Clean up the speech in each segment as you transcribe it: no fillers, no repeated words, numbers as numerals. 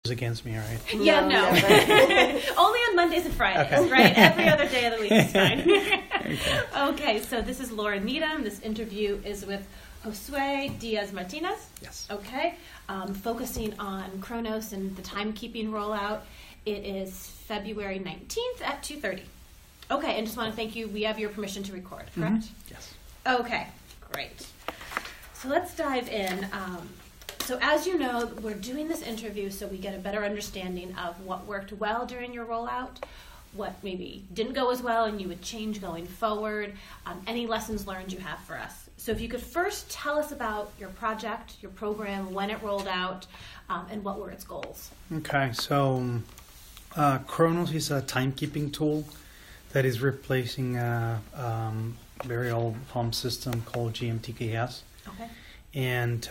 against me, right? Yeah, no. Only on Mondays and Fridays, right? Every other day of the week is fine. Okay, so this is Laura Needham. This interview is with Josue Diaz-Martinez. Yes. Okay, focusing on Kronos and the timekeeping rollout. It is February 19th at 2:30. Okay, and just want to thank you. We have your permission to record, correct? Yes. Okay, great. So let's dive in. So as you know, we're doing this interview so we get a better understanding of what worked well during your rollout, what maybe didn't go as well and you would change going forward, any lessons learned you have for us. So if you could first tell us about your project, your program, when it rolled out, and what were its goals. Okay, so Kronos is a timekeeping tool that is replacing a very old home system called GMTKS. Okay. And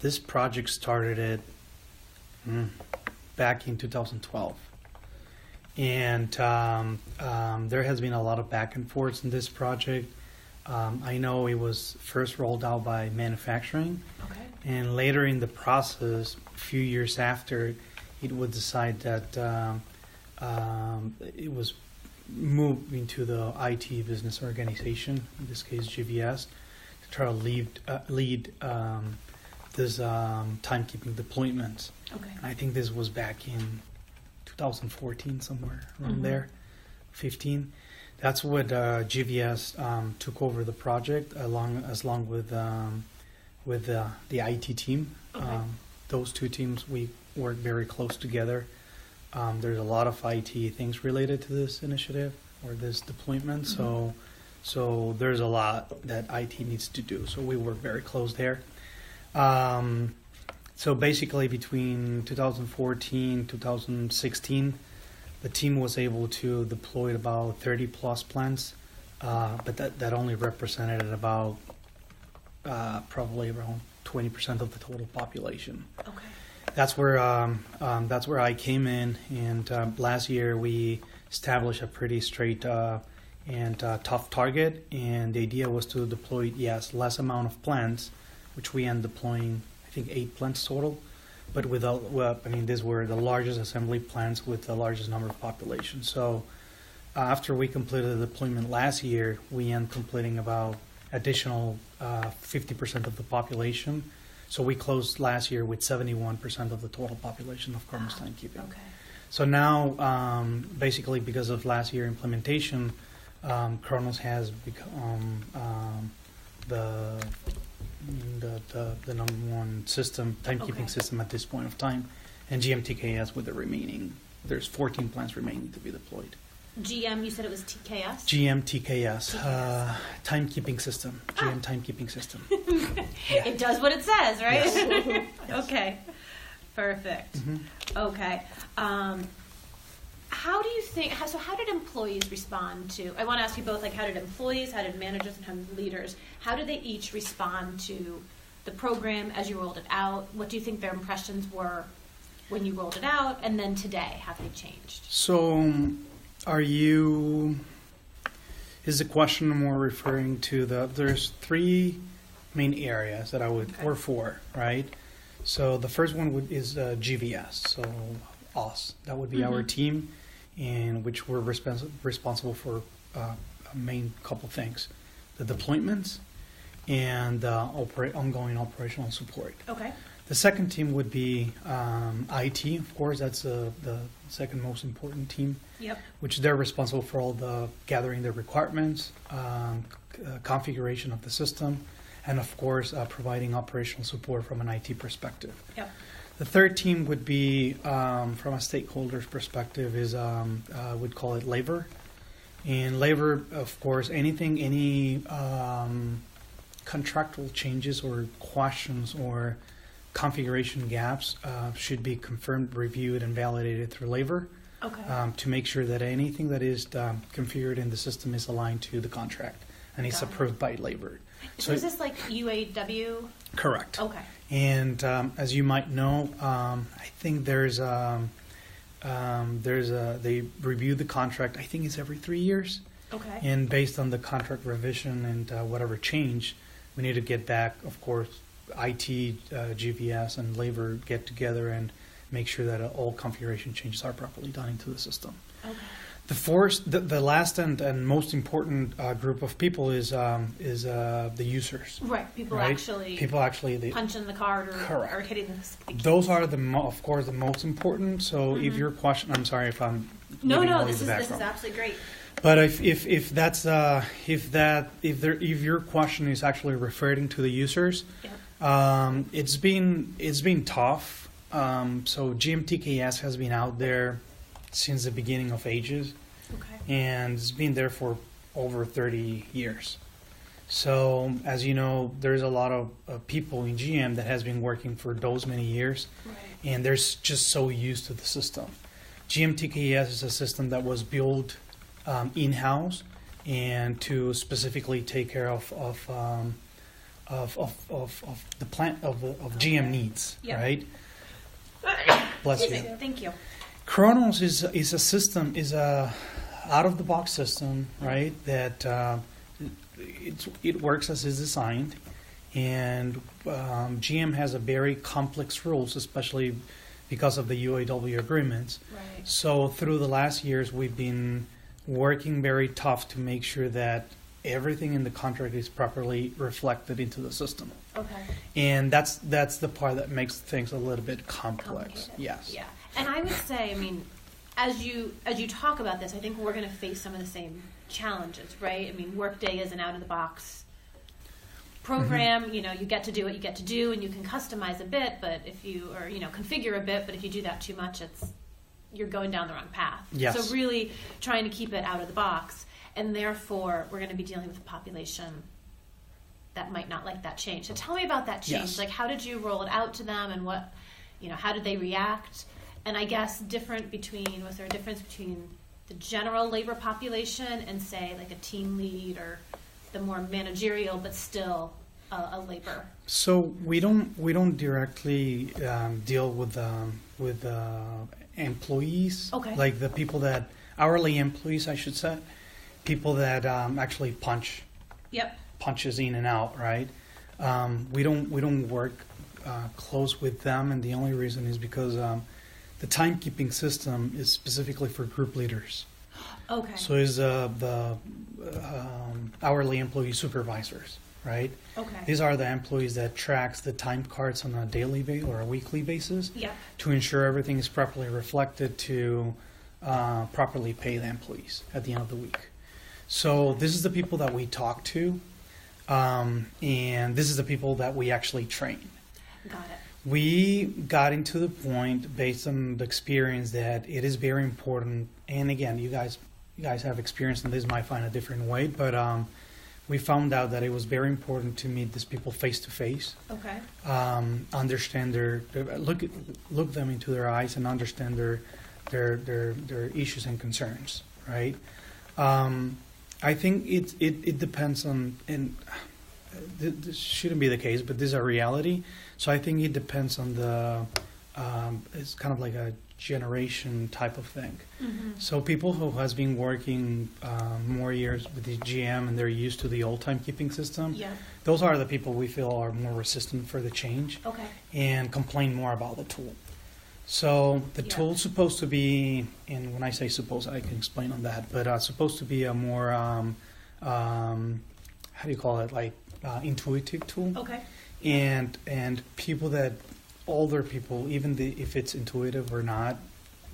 this project started back in 2012. And there has been a lot of back and forth in this project. I know it was first rolled out by manufacturing. Okay. And later in the process, a few years after, it would decide that it was moved into the IT business organization, in this case GVS, to try to lead this timekeeping deployments. Okay. I think this was back in 2014, somewhere around there, 15. That's what GVS took over the project along with the IT team. Okay. Those two teams, we work very close together. There's a lot of IT things related to this initiative or this deployment, so there's a lot that IT needs to do. So we work very close there. So basically between 2014, 2016, the team was able to deploy about 30 plus plants, but that only represented about probably around 20% of the total population. Okay. That's where I came in, and last year we established a pretty straight and tough target, and the idea was to deploy less amount of plants, which we end deploying I think 8 plants total, but these were the largest assembly plants with the largest number of population. So after we completed the deployment last year, we end completing about additional 50% of the population. So we closed last year with 71% of the total population of Kronos timekeeping. Okay. So now, basically because of last year implementation, Kronos has become the number one timekeeping system at this point of time, and GMTKS with the remaining. There's 14 plants remaining to be deployed. GM, you said it was TKS? GMTKS, timekeeping system. GM timekeeping system. It does what it says, right? Yes. Okay, perfect. Okay. How do you think, how did employees respond to, I want to ask you both, like how did employees, how did managers, and how did leaders, how did they each respond to the program as you rolled it out? What do you think their impressions were when you rolled it out, and then today, have they changed? So, is the question more referring to there's 3 main areas that I would, or 4, right? So the first one is GVS, so us. That would be our team, in which we're responsible for a main couple things: the deployments and ongoing operational support. Okay. The second team would be IT, of course. That's the second most important team. Yep. Which they're responsible for all the gathering the requirements, configuration of the system, and of course providing operational support from an IT perspective. Yep. The third team would be, from a stakeholder's perspective, is we'd call it labor. And labor, of course, any contractual changes or questions or configuration gaps should be confirmed, reviewed, and validated through labor. Okay. To make sure that anything that is configured in the system is aligned to the contract and is approved by labor. So is this like UAW? Correct. Okay. And as you might know, I think they review the contract. I think it's every 3 years. Okay. And based on the contract revision and whatever change, we need to get back. Of course, IT, GVS, and labor get together and make sure that all configuration changes are properly done into the system. Okay. The last and most important group of people is the users. Right. People Right? actually People actually punching the card Correct. or hitting the keys. those are of course the most important. So if your question, I'm sorry if I'm No, giving all this the is background. absolutely great. But if that's if your question is actually referring to the users, Yeah. it's been tough. So GMTKS has been out there since the beginning of ages, Okay. and it's been there for over 30 years. So as you know, there's a lot of people in GM that has been working for those many years, Right. and they're just so used to the system. GMTKS is a system that was built in-house and to specifically take care of the plant of GM needs, Yep. right? Bless Excuse you. me. Thank you. Kronos is a system, is a out of the box system, right? That it works as is designed, and GM has a very complex rules, especially because of the UAW agreements. Right. So through the last years, we've been working very tough to make sure that everything in the contract is properly reflected into the system, Okay. and that's the part that makes things a little bit complex. Complicated. Yes. Yeah. And I would say, I mean, as you talk about this, I think we're going to face some of the same challenges, right? I mean, Workday is an out of the box program. Mm-hmm. You know, you get to do what you get to do, and you can customize a bit, but if you or configure a bit, but if you do that too much, you're going down the wrong path. Yes. So really trying to keep it out of the box, and therefore we're going to be dealing with a population that might not like that change. So tell me about that change. Yes. Like, how did you roll it out to them, and what, how did they react? And I guess was there a difference between the general labor population and say like a team lead or the more managerial but still a labor? So we don't directly deal with employees, Okay. like the people that hourly employees, I should say, people that actually Yep. punches in and out, right? We don't work close with them, and the only reason is because the timekeeping system is specifically for group leaders. Okay. So is the hourly employee supervisors, right? Okay. These are the employees that tracks the time cards on a daily or a weekly basis Yep. to ensure everything is properly reflected to properly pay the employees at the end of the week. So this is the people that we talk to, and this is the people that we actually train. Got it. We got into the point based on the experience that it is very important. And again, you guys have experience in this, might find a different way, but we found out that it was very important to meet these people face to face, Okay. understand look them into their eyes and understand their issues and concerns, right? I think it depends on, and this shouldn't be the case, but this is a reality. So I think it depends on it's kind of like a generation type of thing. Mm-hmm. So people who has been working more years with the GM and they're used to the old timekeeping system, Yeah. those are the people we feel are more resistant for the change Okay. and complain more about the tool. So the Yeah. tool's supposed to be, and when I say supposed, I can explain on that, but it's supposed to be a more, how do you call it, like intuitive tool. Okay. And people that, older people, even if it's intuitive or not,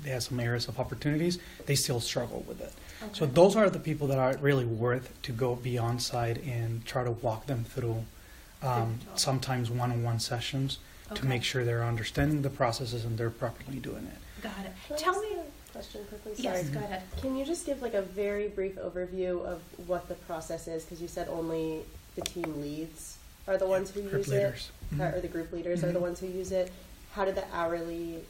they have some areas of opportunities, they still struggle with it. Okay. So those are the people that are really worth to go be on site and try to walk them through sometimes one-on-one sessions to Okay. make sure they're understanding the processes and they're properly doing it. Got it. Can I Tell ask me. a question quickly? Yes. Sorry. Go ahead. Can you just give like a very brief overview of what the process is? Because you said only the team leads are the ones who Group use leaders. it, Mhm. or the group leaders are the Mhm. ones who use it. How did the hourly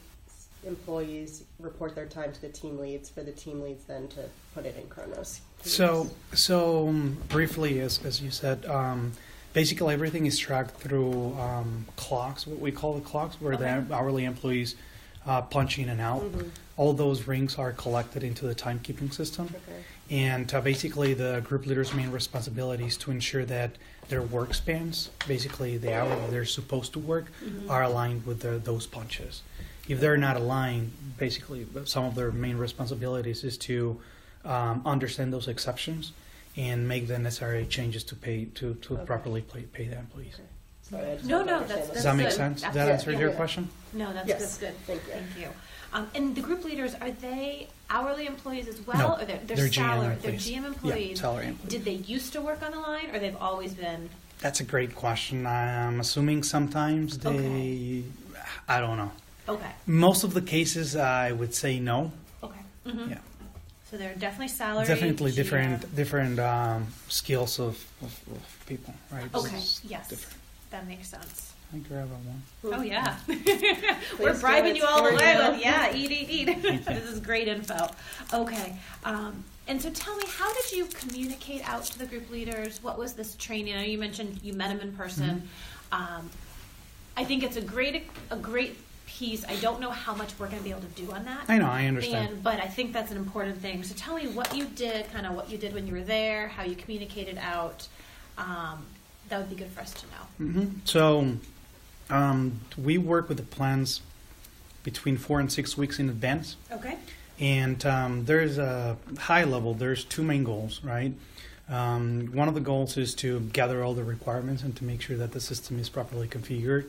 employees report their time to the team leads for the team leads then to put it in Kronos? Can you So briefly, as you said, basically everything is tracked through clocks, what we call the clocks, where Okay. the hourly employees punch in and out. Mhm. All those rings are collected into the timekeeping system. Okay. And basically the group leader's main responsibility is to ensure that their work spans, basically the hour that they're supposed to work, Mhm. are aligned with those punches. if they're not aligned, basically some of their main responsibilities is to understand those exceptions and make the necessary changes to properly pay the employees. Sorry, I just No, want to no, understand that's this. Does that make good. sense? That's That good. answered Yeah. your Yeah. question? No, that's Yes. good. Thank you. Thank you. And the group leaders, are they hourly employees as well? No, Or they're they're GM salary, they're employees. GM Yeah, employees? salary employees. Did they used to work on the line, or they've always been? That's a great question. I'm assuming sometimes they, Okay. I don't know. Okay. Most of the cases, I would say no. Okay. Mm-hmm. Yeah, So they're definitely salary. definitely GM. different skills of people, right? Okay. It's Yes. different. That makes sense. I grab one. Oh yeah, we're Please bribing do, you all the it's way very with eat. This is great info. Okay, and so tell me, how did you communicate out to the group leaders? What was this training? I know you mentioned you met them in person. I think it's a great piece. I don't know how much we're going to be able to do on that. I know, I understand. But I think that's an important thing. So tell me what you did, kind of what you did when you were there, how you communicated out. That would be good for us to know. So, we work with the plans between 4 and 6 weeks in advance. Okay. And there's a high level, there's two main goals, right? One of the goals is to gather all the requirements and to make sure that the system is properly configured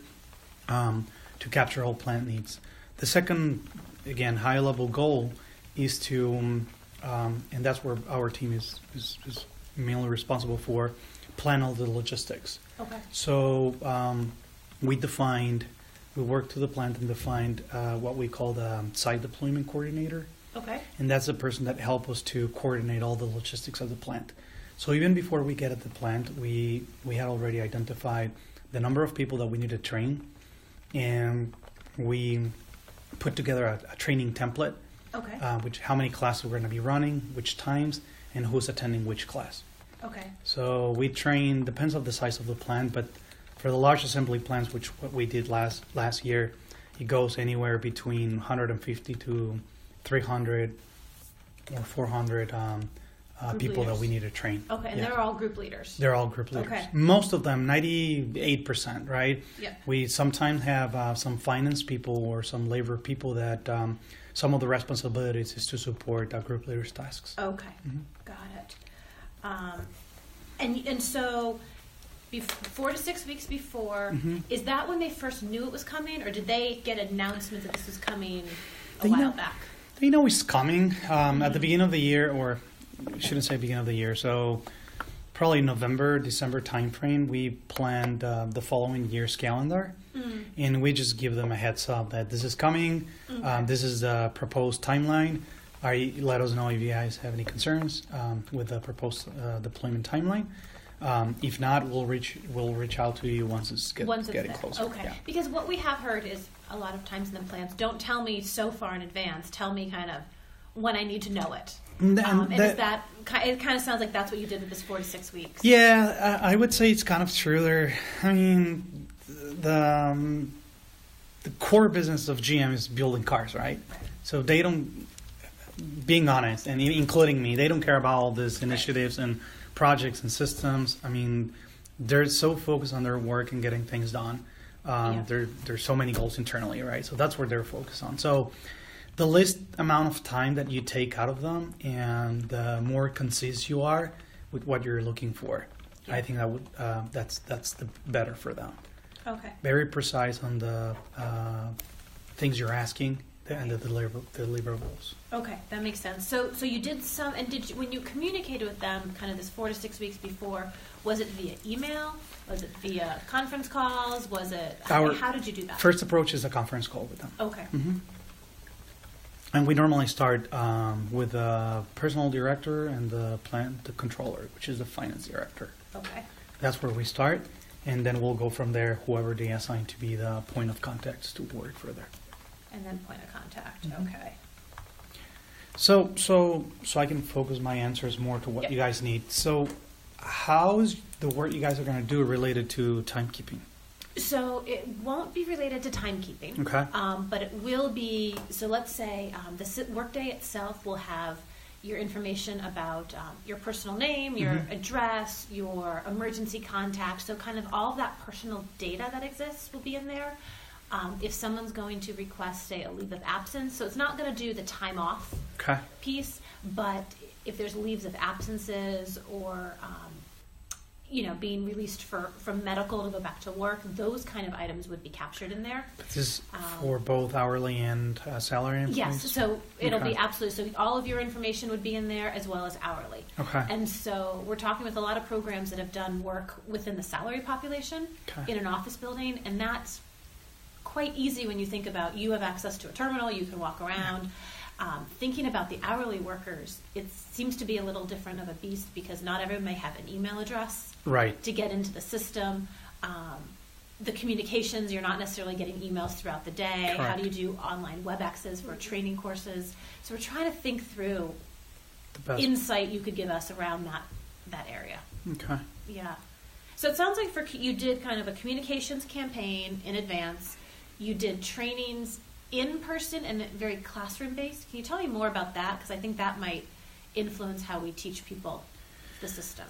to capture all plant needs. The second, again, high level goal is to, and that's where our team is mainly responsible for, plan all the logistics. Okay. So we worked to the plant and defined what we call the site deployment coordinator. Okay. And that's the person that helps us to coordinate all the logistics of the plant. So even before we get at the plant, we had already identified the number of people that we need to train, and we put together a training template, Okay. which how many classes we're going to be running, which times, and who's attending which class. Okay. So we train, depends on the size of the plant, but for the large assembly plants, which what we did last year, it goes anywhere between 150 to 300 or 400 people that leaders. we need to train. Okay, and Yeah. they're all group leaders. They're all group leaders. Okay. Most of them, 98%, right? Yeah. We sometimes have some finance people or some labor people that some of the responsibilities is to support group leaders' tasks. Okay, Mm-hmm. got it. And so, 4 to 6 weeks before, Mm-hmm. is that when they first knew it was coming, or did they get announcements that this was coming a They while know. back? They know it's coming at the beginning of the year, or I shouldn't say beginning of the year. So probably November, December timeframe, we planned the following year's calendar, and we just give them a heads up that this is coming. This is the proposed timeline. Let us know if you guys have any concerns with the proposed deployment timeline. If not, we'll reach out to you once it's Once it's getting there. closer. Okay. Yeah. Because what we have heard is a lot of times in the plants, don't tell me so far in advance. Tell me kind of when I need to know it. And And that- is that, it kind of sounds like that's what you did with this 4 to 6 weeks. Yeah, I would say it's kind of true. I mean, the core business of GM is building cars, right? So they don't, being honest, and including me, they don't care about all these initiatives and projects and systems. I mean, they're so focused on their work and getting things done. Yeah. There's so many goals internally, right? So that's where they're focused on. So the least amount of time that you take out of them, and the more concise you are with what you're looking for, Yeah. I think that's the better for them. Okay. Very precise on the things you're asking and the deliverables. Okay, that makes sense. So you did some, and when you communicated with them, kind of this 4 to 6 weeks before, was it via email? Was it via conference calls? Was it, how did you do that? First approach is a conference call with them. Okay. And we normally start with the personal director and the controller, which is the finance director. Okay. That's where we start, and then we'll go from there, whoever they assign to be the point of contact to work further. And then point of contact. Mm-hmm. Okay. So I can focus my answers more to what Yep. you guys need. So how is the work you guys are going to do related to timekeeping? So it won't be related to timekeeping. Okay. But it will be, so let's say the workday itself will have your information about your personal name, your address, your emergency contact. So kind of all of that personal data that exists will be in there. If someone's going to request, say, a leave of absence, so it's not going to do the time off Okay. piece, but if there's leaves of absences or being released from medical to go back to work, those kind of items would be captured in there. This is for both hourly and salary employees? Yes, so it'll Okay. be absolutely, so all of your information would be in there as well as hourly. Okay. And so we're talking with a lot of programs that have done work within the salary population Okay. in an office building, and that's quite easy when you think about you have access to a terminal, you can walk around. Thinking about the hourly workers, it seems to be a little different of a beast because not everyone may have an email address Right. to get into the system. The communications, you're not necessarily getting emails throughout the day. How Correct. do you do online WebExes for training courses? So we're trying to think through The best. insight you could give us around that area. Okay. Yeah. So it sounds like you did kind of a communications campaign in advance. You did trainings in person and very classroom based. Can you tell me more about that? Because I think that might influence how we teach people the system.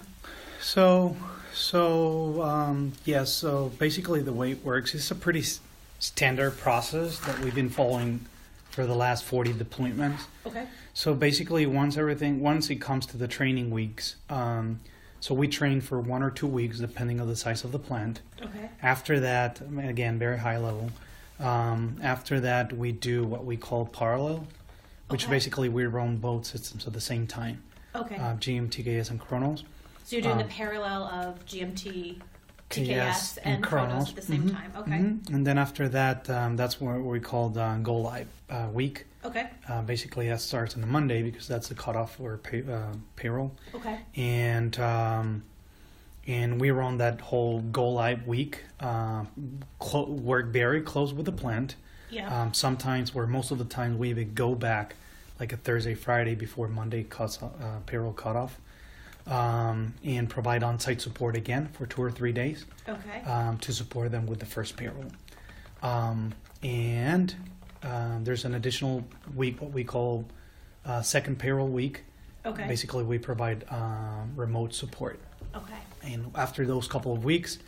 So basically the way it works is a pretty standard process that we've been following for the last 40 deployments. Okay. So basically once it comes to the training weeks, so we train for 1 or 2 weeks depending on the size of the plant. Okay. After that, again, very high level. After that, we do what we call parallel, which Okay. basically we run both systems at the same time, Okay. GM, TKS, and Chronos. So you're doing the um, parallel of GMT, TKS, TKS, and Chronos at the same time. Okay. And then after that, that's what we call the Go Live week. Okay. Basically, that starts on the Monday because that's the cutoff for payroll. Okay. And we run that whole Go Live week, work very close with the plant. Yeah. Sometimes, or most of the time, we even go back like a Thursday, Friday before Monday payroll cutoff, and provide on-site support again for 2 or 3 days Okay. to support them with the first payroll. And there's an additional week, what we call second payroll week. Okay. Basically, we provide remote support. Okay. And after those couple of weeks,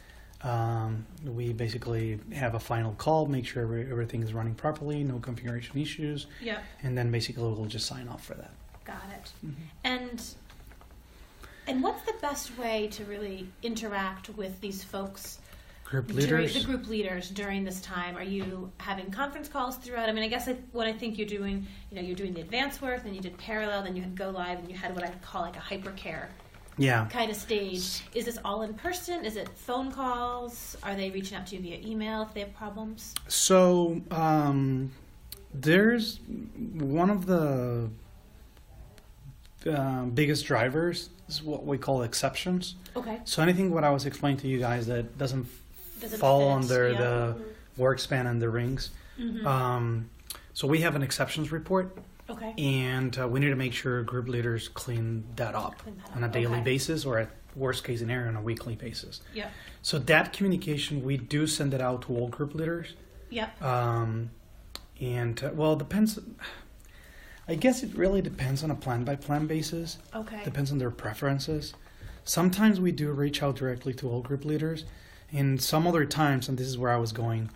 we basically have a final call, make sure everything is running properly, no configuration issues, Yep. and then basically we'll just sign off for that. Got it. And what's the best way to really interact with these folks? Group leaders. The group leaders during this time. Are you having conference calls throughout? I mean, I guess what I think you're doing, you're doing the advanced work, then you did parallel, then you had Go Live, and you had what I would call like a hypercare Yeah. kind of stage. Is this all in person? Is it phone calls? Are they reaching out to you via email if they have problems? So there's one of the biggest drivers is what we call exceptions. Okay. So anything what I was explaining to you guys that doesn't Doesn't fall fit, under yeah. the work span and the rings. So we have an exceptions report. Okay. And we need to make sure group leaders clean that up Clean that on a up, daily okay. basis, or at worst case scenario on a weekly basis. Yep. So that communication, we do send it out to all group leaders. Yep. Well, it depends. I guess it really depends on a plan by plan basis. Okay. Depends on their preferences. Sometimes we do reach out directly to all group leaders, and some other times, and this is where I was going,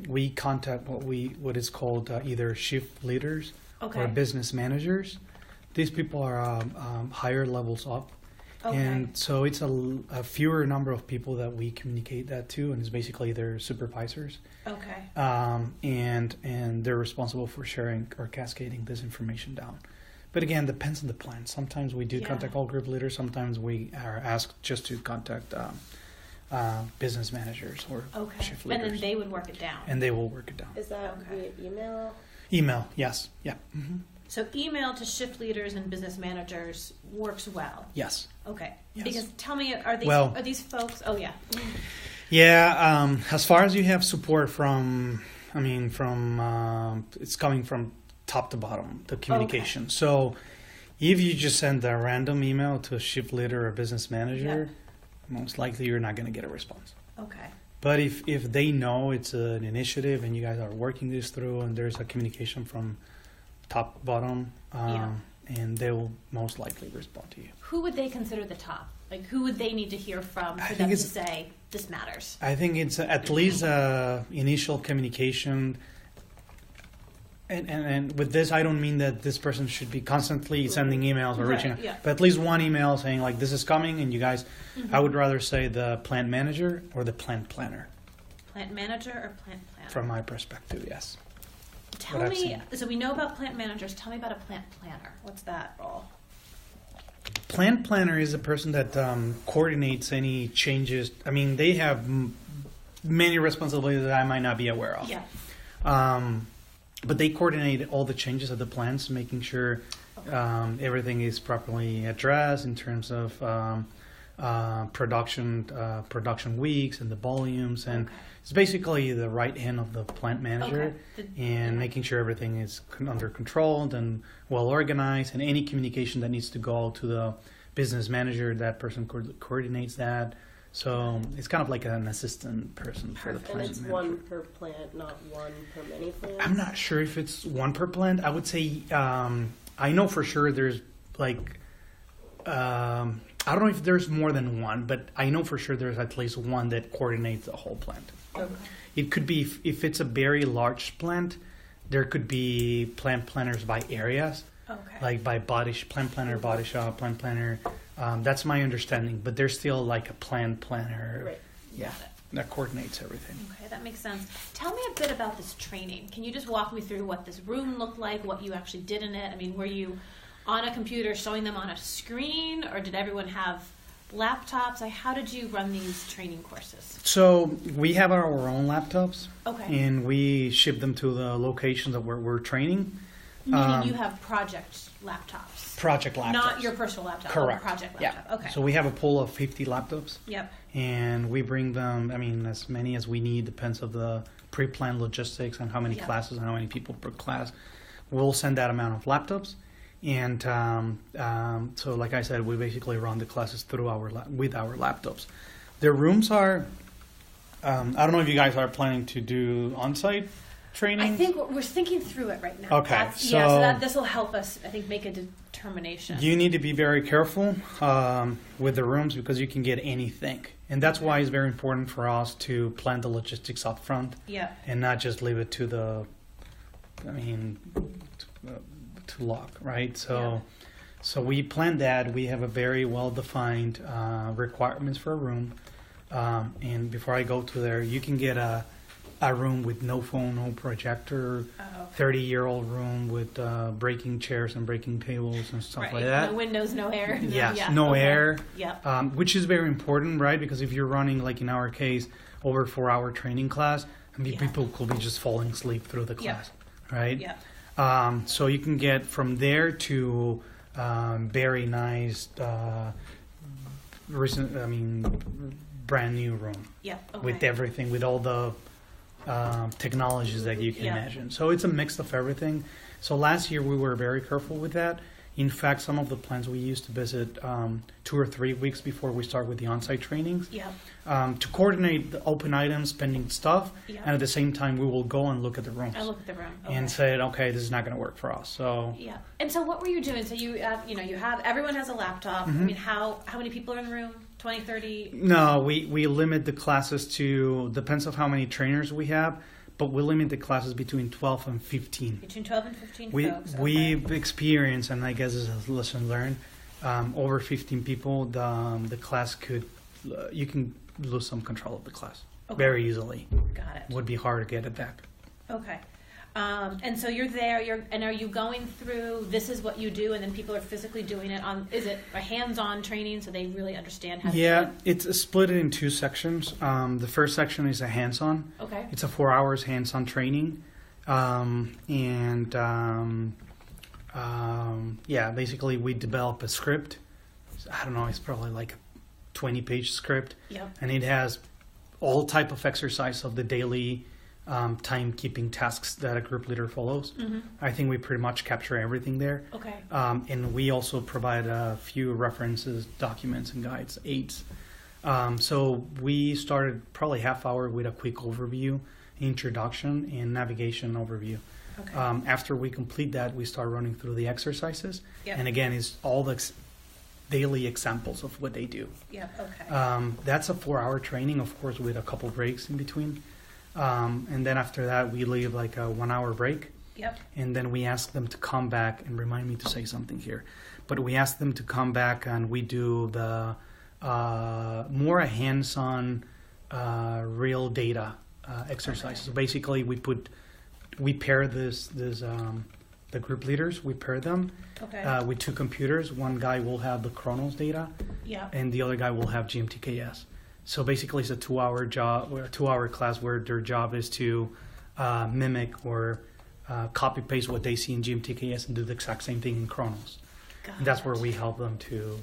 we contact what is called either shift leaders Okay. or business managers. These people are higher levels up, Okay. and so it's a fewer number of people that we communicate that to, and it's basically their supervisors, Okay. and they're responsible for sharing or cascading this information down. But again, depends on the plan. Sometimes we do Yeah. contact all group leaders. Sometimes we are asked just to contact business managers or Okay. shift And leaders, then they would work it down. and they will work it down. Is that Okay. via email? Email, yes, yeah, So email to shift leaders and business managers works well. yes. Okay. Yes. Because tell me, are Well- these folks? Oh yeah. Yeah, as far as you have support from it's coming from top to bottom, the communication. So if you just send a random email to a shift leader or a business manager, most likely you're not going to get a response. Okay. But if they know it's an initiative and you guys are working this through and there's a communication from top to bottom, Yeah. and they will most likely respond to you. Who would they consider the top? Like, who would they need to hear from I for think them to it's- say, this matters? I think it's at least initial communication. And with this, I don't mean that this person should be constantly sending emails or Right, reaching out, yeah. but at least one email saying like, this is coming, and you guys, I would rather say the plant manager or the plant planner, Plant manager or plant planner? from my perspective, yes. Tell what I've me, seen. so we know about plant managers. Tell me about a plant planner. What's that role? Plant planner is a person that coordinates any changes. I mean, they have many responsibilities that I might not be aware of. Yeah. But they coordinate all the changes of the plants, making sure everything is properly addressed in terms of production weeks and the volumes, and Okay. it's basically the right hand of the plant manager, Okay. and making sure everything is under control and well organized, and any communication that needs to go to the business manager, that person coordinates that. So it's kind of like an assistant person for the Perfect. And plant it's manager. one per plant, not one per many plants. I'm not sure if it's one per plant. I would say I know for sure there's like I don't know if there's more than one, but I know for sure there's at least one that coordinates the whole plant. Okay. It could be if it's a very large plant, there could be plant planners by areas, Okay. like by plant planner, body shop, plant planner. That's my understanding, but there's still like a plant planner, Right. yeah, Got it. that coordinates everything. Okay, that makes sense. Tell me a bit about this training. Can you just walk me through what this room looked like, what you actually did in it? I mean, were you on a computer showing them on a screen, or did everyone have laptops? Like, how did you run these training courses? So we have our own laptops. Okay. And we ship them to the locations that we're training. Meaning you have project laptops. Project laptops. Not your personal laptop. Correct. Project Yeah. laptop. Okay. So we have a pool of 50 laptops, Yep. and we bring them, I mean, as many as we need, depends of the pre-planned logistics and how many Yeah. classes and how many people per class. We'll send that amount of laptops. And so, like I said, we basically run the classes through with our laptops. The rooms are, I don't know if you guys are planning to do on-site training. I think we're thinking through it right now. Okay, Yeah, so so- this will help us, I think, make a determination. You need to be very careful with the rooms because you can get anything. And that's why it's very important for us to plan the logistics up front Yeah. and not just leave it to luck, right? So we plan that. We have a very well-defined requirements for a room. And before I go to there, you can get a room with no phone, no projector, Oh, 30-year-old room with breaking chairs and breaking tables and stuff right. like that. No windows, no air. Yes, Yeah, no okay. air, Yep. which is very important, right? Because if you're running, like in our case, over 4-hour training class, I mean, Yeah. people could be just falling asleep through the Yeah. class, right? Yep. So you can get from there to very nice, brand new room Yep. Okay. with everything, with all the technologies that you can Yeah. imagine. So it's a mix of everything. So last year we were very careful with that. In fact, some of the plants we used to visit 2 or 3 weeks before we start with the on-site trainings Yep. to coordinate the open items, pending stuff, Yeah. and at the same time we will go and look at the rooms I look at the room. Okay. and say, okay, this is not going to work for us. So Yeah. And so what were you doing? So you have everyone has a laptop. Mm-hmm. I mean, how many people are in the room? 20, 30? no, we limit the classes to, depends on how many trainers we have, but we limit the classes between 12 and 15. Between 12 and 15 We, folks. Okay. we've experienced, and I guess it's a lesson learned, over 15 people, the class you can lose some control of the class Okay. very easily. Got it. Would be hard to get it back. Okay. And so you're there, and are you going through, this is what you do, and then people are physically doing it is it a hands-on training so they really understand how to do Yeah, it? it's split in 2 sections. The first section is a hands-on. Okay. It's a 4 hours hands-on training. Basically we develop a script. I don't know, it's probably like a 20-page script. Yep. And it has all type of exercise of the daily timekeeping tasks that a group leader follows. Mm-hmm. I think we pretty much capture everything there. Okay. And we also provide a few references, documents, and guides, aids. So we started probably half hour with a quick overview, introduction, and navigation overview. Okay. After we complete that, we start running through the exercises. Yep. And again, it's all the daily examples of what they do. Yeah, okay. That's a 4-hour training, of course, with a couple breaks in between. And then after that, we leave like a 1-hour break. Yep. And then we ask them to come back and remind me to say something here. But we ask them to come back and we do the more a hands-on real data exercise. Okay. So basically, we pair the group leaders. We pair them Okay. with 2 computers. One guy will have the Chronos data, Yep. and the other guy will have GMTKS. So basically, it's a 2-hour job or a 2-hour class where their job is to mimic or copy paste what they see in GMTKS and do the exact same thing in Chronos. Got And that's it. where we help them to.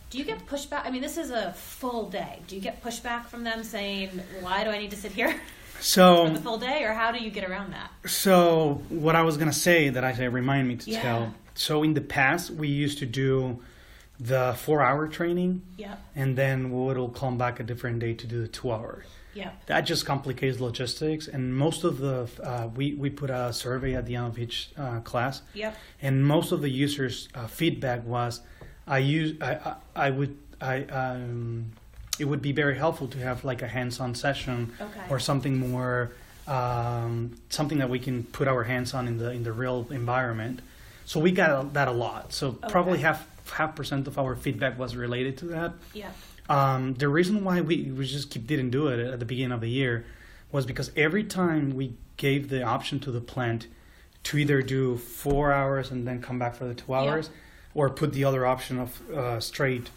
Do you get pushback? I mean, this is a full day. Do you get pushback from them saying, why do I need to sit here for So the full day? Or how do you get around that? So what I was gonna say that I say remind me to Yeah. tell. So in the past we used to do the 4-hour training, Yep. and then we'll come back a different day to do the 2-hour. Yep. That just complicates logistics, and most of the we put a survey at the end of each class, Yep. and most of the users' feedback was, it would be very helpful to have like a hands-on session Okay. or something more, something that we can put our hands on in the real environment. So we got that a lot. So probably Okay. half percent of our feedback was related to that. Yep. The reason why we just didn't do it at the beginning of the year was because every time we gave the option to the plant to either do 4 hours and then come back for the 2 hours, or put the other option of straight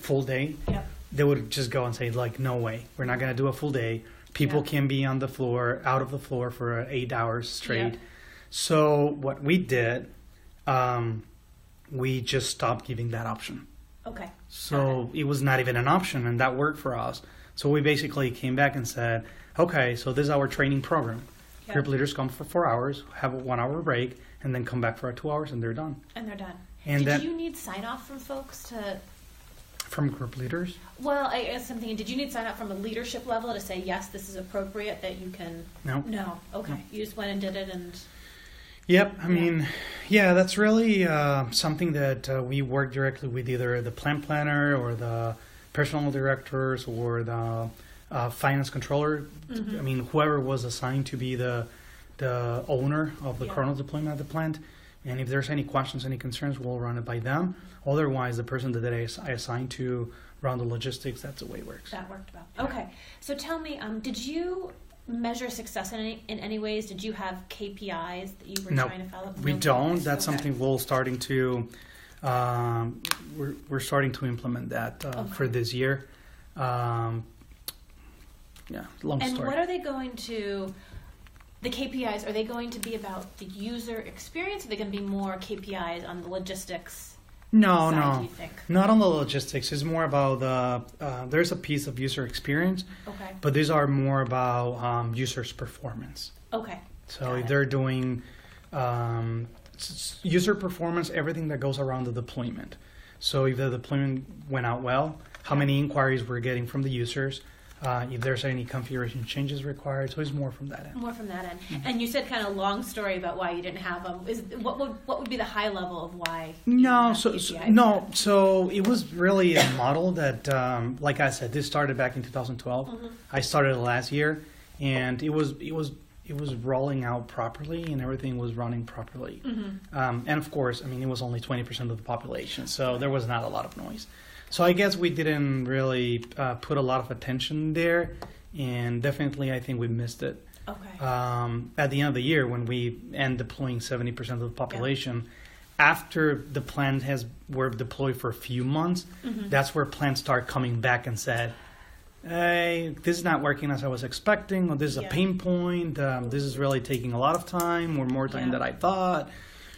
full day, Yep. they would just go and say like, no way, we're not going to do a full day. People Yeah. can be on the floor, out of the floor for 8 hours straight. Yeah. So what we did, we just stopped giving that option. Okay. So it was not even an option, and that worked for us. So we basically came back and said, okay, so this is our training program. Yep. Group leaders come for 4 hours, have a 1-hour break, and then come back for 2 hours, and they're done. And they're done. And did then you need sign off from folks to? from group leaders, Well, I guess I'm thinking, did you need sign off from a leadership level to say yes, this is appropriate that you can? no. No. Okay. No. You just went and did it, and Yep, I mean, yeah, that's really something that we work directly with either the plant planner or the personal directors or the finance controller. Mhm. I mean, whoever was assigned to be the owner of the Yeah. Chronos deployment at the plant. And if there's any questions, any concerns, we'll run it by them. Otherwise, the person that I assigned to run the logistics, that's the way it works. that worked well. Okay. So tell me, did you measure success in any ways? Did you have KPIs that you were No, trying to follow? We No don't. KPIs. That's Okay. something we're starting to implement that for this year. Yeah, long And story. what are they going to? The KPIs, are they going to be about the user experience? Or are they going to be more KPIs on the logistics No, side, do no, you think? not on the logistics. It's more about there's a piece of user experience, Okay. but these are more about users' performance. Okay. So Got if it. they're doing user performance, everything that goes around the deployment. So if the deployment went out well, how many inquiries we're getting from the users, if there's any configuration changes required. So it's more from that end. More from that end. Mm-hmm. And you said kind of long story about why you didn't have them. What would be the high level of why? you No, didn't have so KPIs? so it was really a model that, like I said, this started back in 2012. Mhm. I started last year, and it was rolling out properly, and everything was running properly. Mhm. And of course, I mean, it was only 20% of the population, so there was not a lot of noise. So I guess we didn't really put a lot of attention there, and definitely I think we missed it. Okay. At the end of the year, when we end deploying 70% of the population, after the plant were deployed for a few months, Mhm. that's where plants start coming back and said, hey, this is not working as I was expecting, or this is a Yeah. pain point, this is really taking a lot of time, or more time Yeah. than I thought.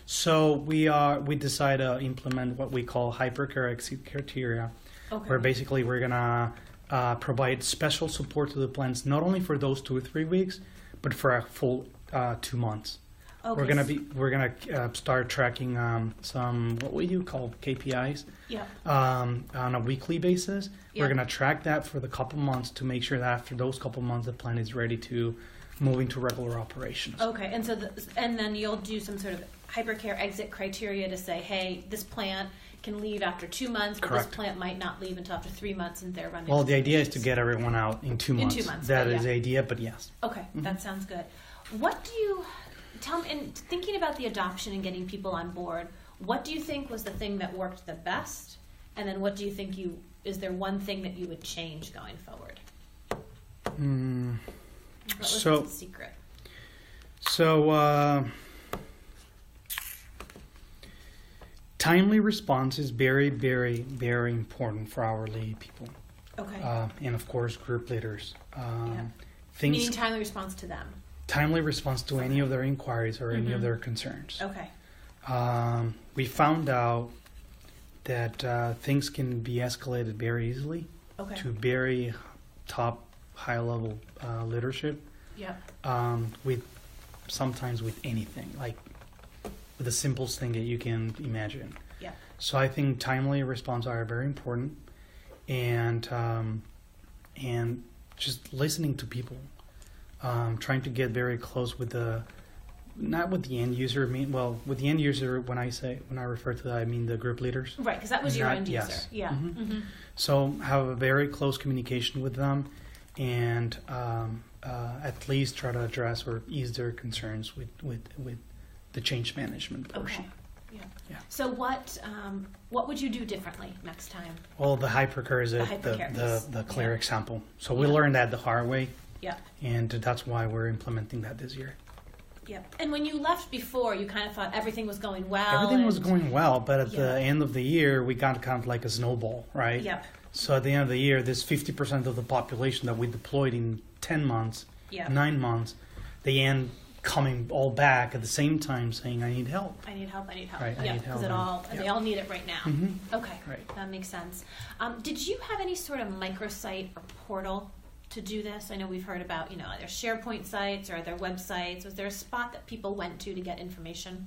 So we decided to implement what we call hypercare exit criteria, Okay. where basically we're gonna provide special support to the plants not only for those 2 or 3 weeks, but for a full 2 months. Okay. We're gonna start tracking some what we call KPIs Yeah. on a weekly basis. Yeah. We're gonna track that for the couple months to make sure that after those couple months the plant is ready to moving to regular operations. Okay, and so and then you'll do some sort of hypercare exit criteria to say, hey, this plant can leave after 2 months, but Correct. this plant might not leave until after 3 months, and they're running. Well, the idea is to get everyone out in 2 months. In 2 months, That but is yeah. the idea, but yes. Okay, that sounds good. What do you tell me? In thinking about the adoption and getting people on board, what do you think was the thing that worked the best? And then what do you think is there one thing that you would change going forward? What was So- the secret? So, timely response is very, very, very important for hourly people, Okay. and of course, group leaders. Yeah. Things Meaning timely response to them. timely response to any of their inquiries or any of their concerns. Okay. We found out that things can be escalated very easily Okay. to very top, high-level leadership. Yep. Sometimes with anything, like with the simplest thing that you can imagine. Yep. So I think timely response are very important, and just listening to people, trying to get very close with not with the end user. With the end user, when I refer to that, I mean the group leaders. Right, because that was your Not- end user. yes. Yeah. Mhm. Mm-hmm. So have a very close communication with them, and at least try to address or ease their concerns with the change management portion. Okay. Yeah. Yeah. So what would you do differently next time? Well, the hypercare is The hypercare piece. the clear Yeah. example. So we Yeah. learned that the hard way, Yeah. and that's why we're implementing that this year. Yeah. And when you left before, you kind of thought everything was going well. Everything was and- going well, but at Yeah. the end of the year, we got kind of like a snowball, right? Yep. So at the end of the year, this 50% of the population that we deployed in 10 months, Yeah. 9 months, they end coming all back at the same time saying, I need help. I need help. I need help. Right, I Yeah, need help, because and- they all need it right now. Mhm. Okay. Right. That makes sense. Did you have any sort of microsite or portal to do this? I know we've heard about, either SharePoint sites or their websites. Was there a spot that people went to get information?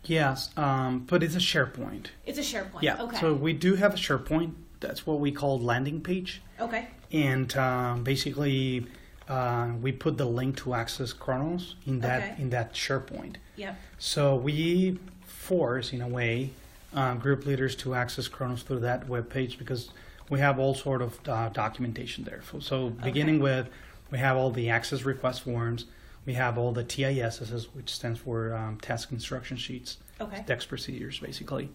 Yes, but it's a SharePoint. It's a SharePoint. Yeah, Okay. so we do have a SharePoint. That's what we call landing page. Okay. And basically, we put the link to Access Chronos in that SharePoint. Yep. So we force, in a way, group leaders to access Chronos through that web page because we have all sort of documentation there. So beginning with, we have all the access request forms. We have all the TISs, which stands for task instruction sheets. Okay. Text procedures, basically.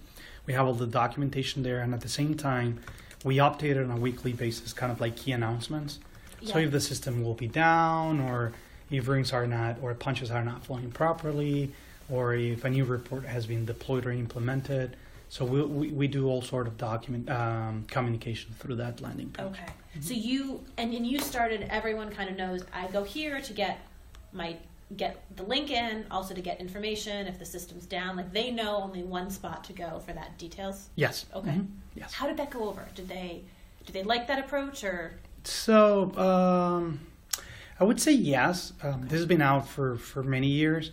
We have all the documentation there, and at the same time, we update it on a weekly basis, kind of like key announcements. So Yeah. if the system will be down, or if rings are not, or punches are not flowing properly, or if a new report has been deployed or implemented. So we do all sort of document communication through that landing page. Okay. So you started. Everyone kind of knows. I go here to get the link in, also to get information if the system's down. Like they know only one spot to go for that details. Yes. Okay. Mhm. Yes. How did that go over? Did they like that approach or? So I would say yes. This has been out for many years.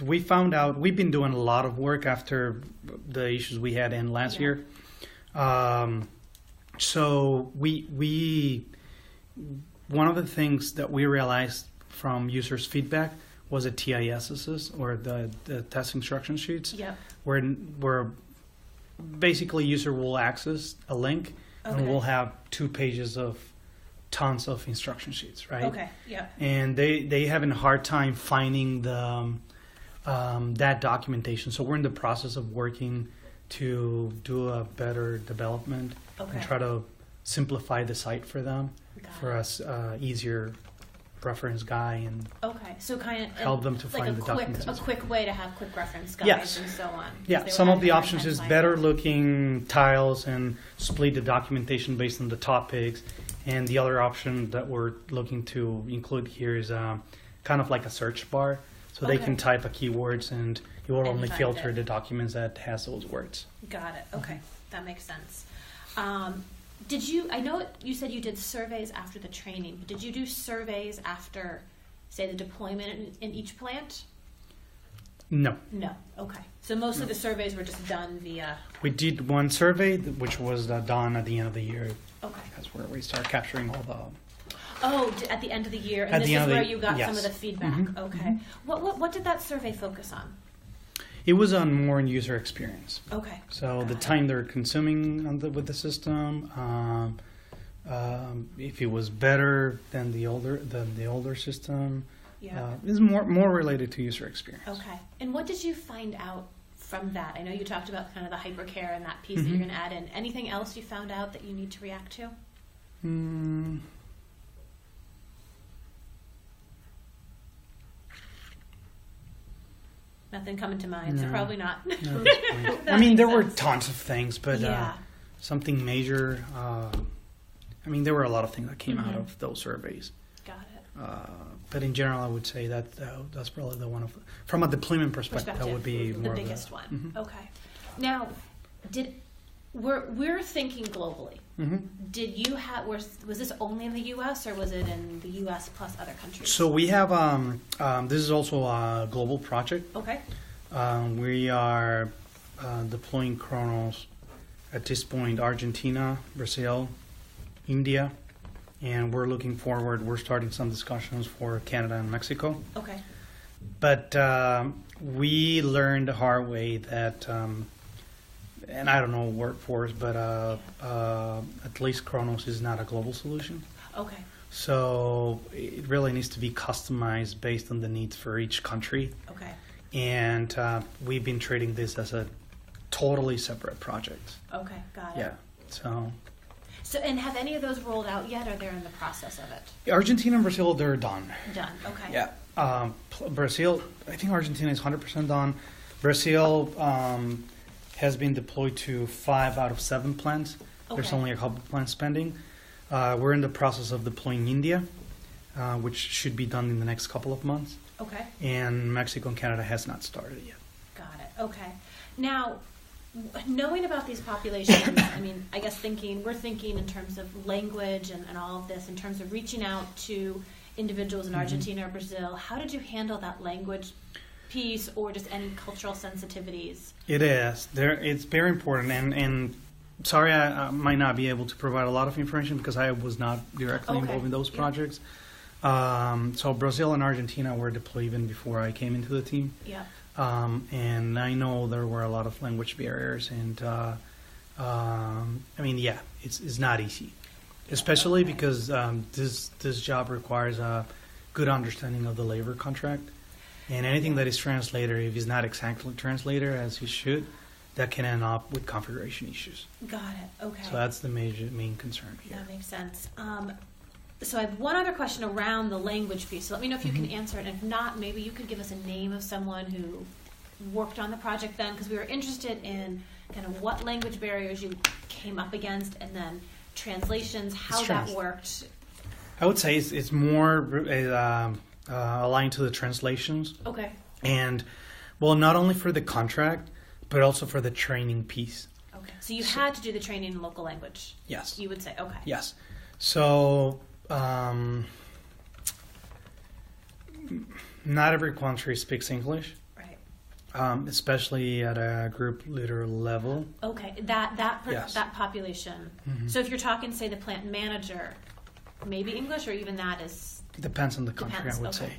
We found out we've been doing a lot of work after the issues we had in last year. So we one of the things that we realized from users' feedback was the TISs or the test instruction sheets, Yep. where basically user will access a link and Okay. we'll have 2 pages of tons of instruction sheets, right? Okay. Yep. And they having a hard time finding the that documentation. So we're in the process of working to do a better development Okay. and try to simplify the site for them, Got for us easier reference guide and Okay. So kind of help them to like find the a documents. quick way to have quick reference guides Yes. and so on. Yeah, They were some of having the a hard options time is finding better it. looking tiles and split the documentation based on the topics. And the other option that we're looking to include here is kind of like a search bar. So they Okay. can type a keywords and it will And only find filter it. the documents that has those words. Got it. Okay, that makes sense. I know you said you did surveys after the training, but did you do surveys after, say, the deployment in each plant? No. No. Okay. So mostly the surveys were just done via. We did one survey, which was done at the end of the year. Okay. That's where we start capturing all the At the end of the year, and At this the is end of where the- you got some yes. of the feedback. Mhm. Okay. What did that survey focus on? It was on more on user experience. Okay. So the Got it. time they're consuming with the system, if it was better than the older system, Yeah. is more related to user experience. Okay. And what did you find out from that? I know you talked about kind of the hypercare and that piece that Mhm. you're going to add in. Anything else you found out that you need to react to? Mm. Nothing coming to mind, so No. probably not. No, that's fine. That I mean, makes there were sense. tons of things, but Yeah. something major. I mean, there were a lot of things that came out Mhm. of those surveys. Got it. But in general, I would say that that's probably the one of, from a deployment perspective, that would be the more biggest of one. Mhm. Okay. Now, we're thinking globally. Mhm. Did you have was this only in the U.S. or was it in the U.S. plus other countries? So we have this is also a global project. Okay. We are deploying Kronos at this point, Argentina, Brazil, India, and we're looking forward. We're starting some discussions for Canada and Mexico. Okay. But we learned the hard way that, and I don't know workforce, but at least Kronos is not a global solution. Okay. So it really needs to be customized based on the needs for each country. Okay. And we've been treating this as a totally separate project. Okay. Got it. Yeah. So So, and have any of those rolled out yet, or they're in the process of it? Argentina and Brazil, they're done. Done. Okay. Yeah. Brazil, I think Argentina is 100% done. Brazil has been deployed to 5 out of 7 plants. There's Okay. only a couple plants pending. We're in the process of deploying India, which should be done in the next couple of months. Okay. And Mexico and Canada has not started yet. Got it. Okay. Now, knowing about these populations, I mean, I guess we're thinking in terms of language and all of this, in terms of reaching out to individuals in Mhm. Argentina or Brazil. How did you handle that language piece or just any cultural sensitivities? It is. It's very important. And sorry, I might not be able to provide a lot of information because I was not directly Okay. involved in those Yeah. projects. So Brazil and Argentina were deployed even before I came into the team. Yeah. And I know there were a lot of language barriers, and I mean, yeah, it's not easy, especially Okay. because this job requires a good understanding of the labor contract, and anything that is translated, if it's not exactly translated as it should, that can end up with configuration issues. Got it. Okay. So that's the main concern here. That makes sense. So I have one other question around the language piece. So let me know if you can answer it. And if not, maybe you could give us a name of someone who worked on the project then, because we were interested in kind of what language barriers you came up against, and then translations, how that worked. I would say it's more aligned to the translations. Okay. And, well, not only for the contract, but also for the training piece. Okay. So you had to do the training in local language. Yes. You would say, okay. Yes. So, not every country speaks English, Right. especially at a group leader level. Okay. Yes. That population. Mhm. So if you're talking, say, the plant manager, maybe English, or even that is Depends on the country, Depends, I would okay. say.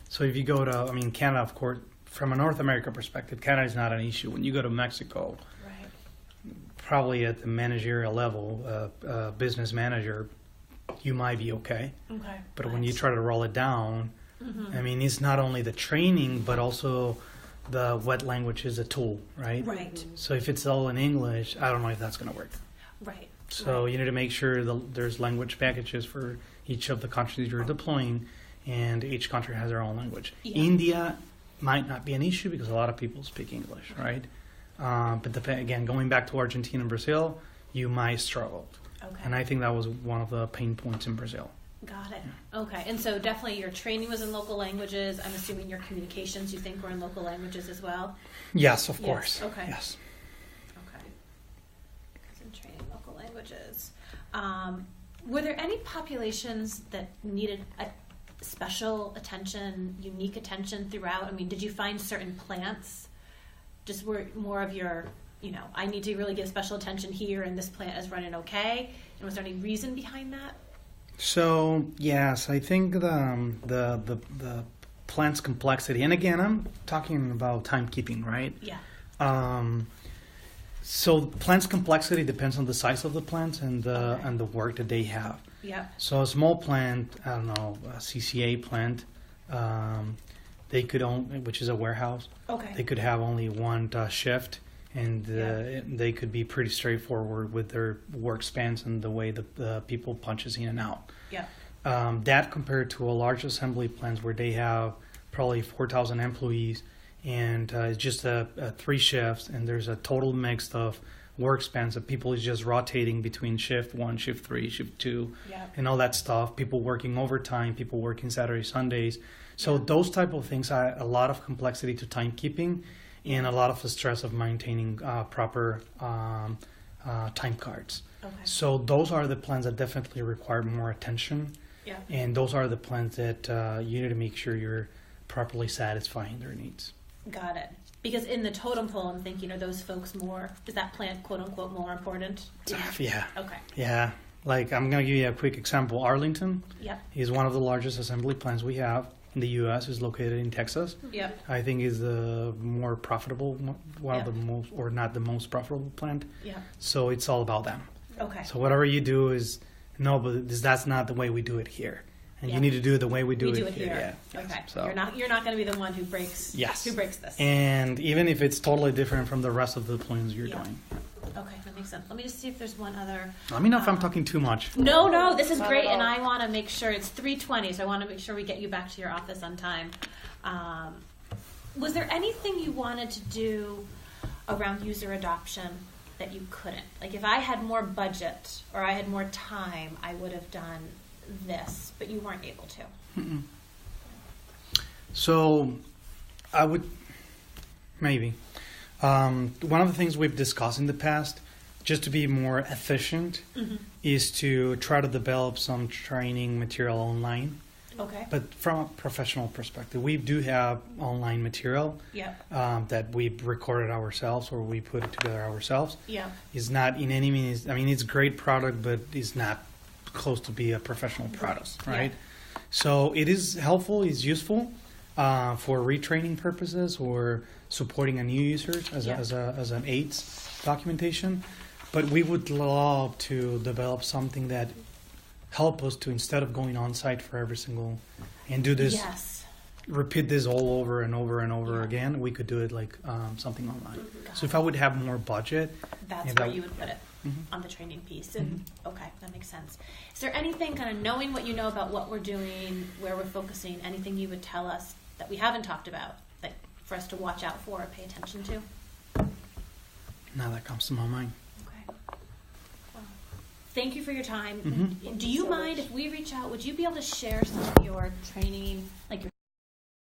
So if you go to, Canada, of course, from a North America perspective, Canada is not an issue. When you go to Mexico, right. probably at the managerial level, business manager, you might be okay. Okay. But when you try to roll it down, Mm-hmm. it's not only the training, but also the what language is a tool, right? Right. So if it's all in English, I don't know if that's going to work. Right. So you need to make sure there's language packages for each of the countries you're deploying, and each country has their own language. Yeah. India might not be an issue because a lot of people speak English, right? But again, going back to Argentina and Brazil, you might struggle. Okay. And I think that was one of the pain points in Brazil. Got it. Okay. And so definitely your training was in local languages. I'm assuming your communications you think were in local languages as well. Yes, of Yes, course. okay. Yes. Okay. So training local languages. Were there any populations that needed a special attention, unique attention throughout? I mean, did you find certain plants just were more of your, I need to really give special attention here and this plant is running okay? And was there any reason behind that? So yes, I think the plant's complexity, and again, I'm talking about timekeeping, right? Yeah. So plant's complexity depends on the size of the plant and the work that they have. Yeah. So a small plant, I don't know, a CCA plant, they could only, which is a warehouse, Okay. they could have only one shift, and they could be pretty straightforward with their work spans and the way the people punches in and out. Yeah. That compared to a large assembly plant where they have probably 4,000 employees, and it's just a 3 shifts, and there's a total mix of work spans of people is just rotating between shift 1, shift 3, shift 2, Yeah. and all that stuff. People working overtime, people working Saturday, Sundays. So those type of things are a lot of complexity to timekeeping, and a lot of the stress of maintaining proper time cards. Okay. So those are the plans that definitely require more attention, Yeah. and those are the plans that you need to make sure you're properly satisfying their needs. Got it. Because in the totem pole, I'm thinking, are those folks more, is that plant quote unquote more important? Yeah, Okay. yeah. Like I'm gonna give you a quick example. Arlington Yep. is one of the largest assembly plants we have in the U.S. is located in Texas. Yep. I think is the more profitable, one Yeah. of the most, or not the most profitable plant. Yep. So it's all about them. Okay. So whatever you do is no, but that's not the way we do it here, and Yeah. you need to do it the way we do We it do it here. Yeah. Okay. So You're not going to be the one who breaks. Yes. Who breaks this? and even if it's totally different from the rest of the plans you're Yeah. doing. Okay, that makes sense. Let me just see if there's one other. Let me know if I'm talking too much. No, this is Not great, at and all. I want to make sure it's 3:20, so I want to make sure we get you back to your office on time. Was there anything you wanted to do around user adoption that you couldn't? Like, if I had more budget or I had more time, I would have done this, but you weren't able to. So I would maybe one of the things we've discussed in the past, just to be more efficient, is to try to develop some training material online. Okay. But from a professional perspective, we do have online material Yep. that we recorded ourselves or we put it together ourselves. Yep. It's not in any means, I mean, it's a great product, but it's not close to be a professional product, Yeah. right? So it is helpful, it's useful for retraining purposes or supporting a new user as, Yeah. as an aids documentation. But we would love to develop something that help us to, instead of going on site for every single and do this, Yes. repeat this all over and over and over Yeah. again, we could do it like something online. Got So if I would have more budget, That's Yeah, where that- you would put it Mhm. on the training piece. And okay, that makes sense. Is there anything, kind of knowing what you know about what we're doing, where we're focusing, anything you would tell us that we haven't talked about that for us to watch out for or pay attention to? now that comes to my mind. Okay. Well, thank you for your time. Mhm. Do you mind if we reach out? Would you be able to share some of your training, like your